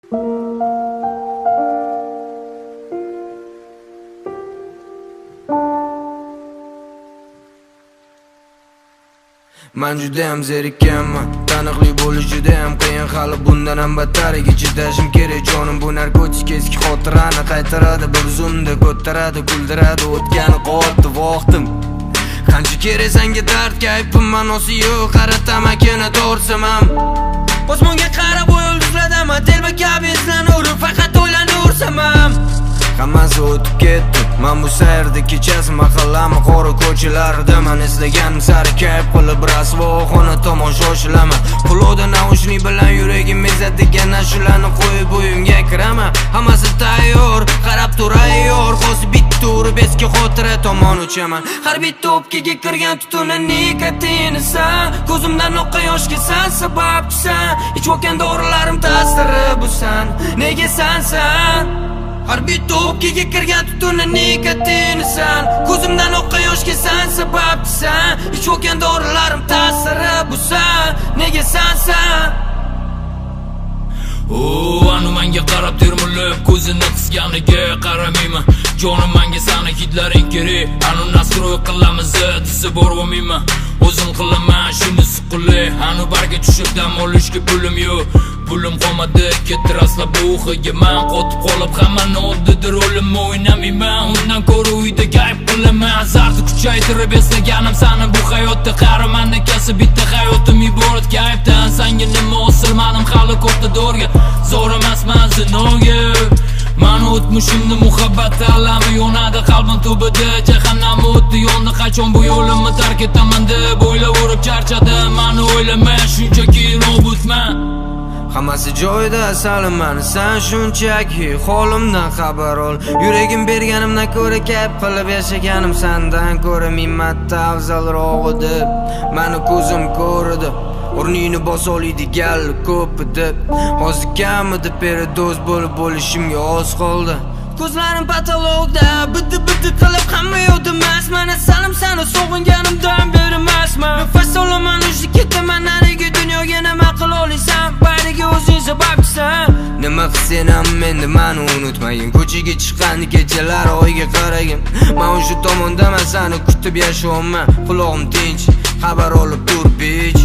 Men judayam zerikkanman, taniqli bo'lish judayam qiyin, hali bundan ham battariga chidashim kerak jonim. Bu narkotik eski xotirani qaytaradi, bir zumda ko'taradi, kuldiradi o'tgani qoldi vaqtim. Qancha kerak senga dardga aypim ma'nosi yo'q, qara tamakini to'rsamam. Osmonga qarab yulduzlardan telba kabi eslanur, faqat o'ylanaversamam. Hammasi o'tib ketdi, men bu sayrda kechasi mahallami qora ko'chalarida men eslaganim sari kayf qilib rasvo xona tomon shoshilaman. Quloqda naushnik bilan yuragim ezadigan ashulani qo'yib uyimga kiraman. Hammasi tayyor, qarab turayyor, hozir bitta urib eski xotira tomon uchaman. Har bitta o'pkaga kirgan tutuni nikotini san, ko'zimdan oqqan yoshga san sababchisan. Ichayotgan dorilarim ta'siri bu san, nega sansan? Har bitta o'pkaga kirgan tutuni nikotini san, ko'zimdan oqqan yoshga san sababchisan. Ichayotgan dorilarim ta'siri bu san, nega sansan? Anu menga qarab termilib, ko'zini qisganiga qaramayman. Jonim menga sani hidlaring kerak, anu nastroy qilamiz desa bormayman. O'zim qilaman shuni suquli, anu barga tushib dam olishga pulim yo'q. Pulim qolmadi, ketdi raslab bu uxiga. Men qotib qolib hammani oldida rolimni o'ynamayman. Undan ko'ra uyda gayb qilaman. Azarni kuchaytirib eslaganim sani bu hayotda. Qaramandan kasb bitta hayotim iborat gayibdan. Senga nima osilmadim hali katta dorga, zo'r emasman zinoga. Men o'tmishimni muhabbat alami yonadi qalbim tubida. Jahannam o'tdi yondi, qachon bu yo'limni tark etaman deb o'ylaverib charchadim. Meni o'ylama, shunchaki robotman. Hammasi joyida saliman, sen shunchaki holimdan xabar ol. Yuragim berganimdan ko'ra kayf qilib yashaganim sendan ko'ra ming marta afzalroq edi. Meni ko'zim ko'rdi, o'rningni bosa oladigan ko'p edi. Hozir kamida perdoz bo'lib bo'lishimga oz qoldi. Ko'zlarim patologda, bitti qilib hamma yo'dimas. Mana salim seni sog'inganimdan beri emasman. Nafas olaman, ushli ketaman narigi dunyoga. Nima qila olasan, bariga o'zing sababchisan. Nima qilsam endi meni unutmagin. Ko'chaga chiqqan kechalar oyga qaragin. Men o'sha tomondaman, seni kutib yashayman. Quloqim tinch, xabar olib tur bitch.